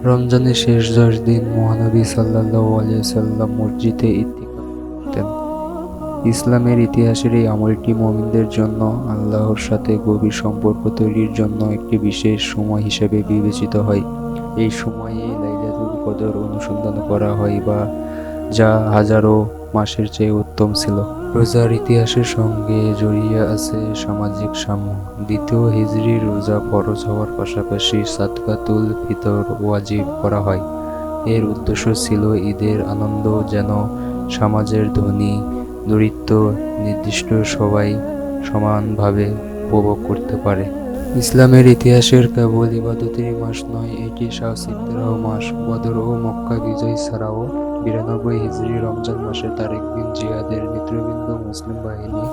রমজানের শেষ 10 দিন মহানবী সাল্লাল্লাহু আলাইহি সাল্লাম মসজিদে ইতিকাফ করতেন। ইসলামের ইতিহাসের এই আমলটি মুমিনদের জন্য আল্লাহর সাথে গভীর সম্পর্ক তৈরির জন্য একটি বিশেষ সময় হিসেবে বিবেচিত হয়। এই সময়ে লাইলাতুল কদর অনুসন্ধান করা হয় যা হাজারো মাসের চেয়ে উত্তম ছিল। রোজার ইতিহাসের সঙ্গে জড়িয়ে আছে সামাজিক সাম্য। দ্বিতীয় হিজরি রোজা ফরজ হওয়ার পাশাপাশি সাদকাতুল ফিতর ওয়াজিব করা হয়। এর উদ্দেশ্য ছিল ঈদের আনন্দ যেন সমাজের ধনী দরিদ্র নির্দিষ্ট সবাই সমানভাবে উপভোগ করতে পারে। ইসলামের ইতিহাসের কেবল ইবাদতেরই মাস নয়, এটি সাহসিকতারও মাস। বদর ও মক্কা বিজয় ছাড়াও 92 হিজরি রমজান মাসের তারিখ দিন জিহাদের নেতৃবৃন্দ মুসলিম বাহিনী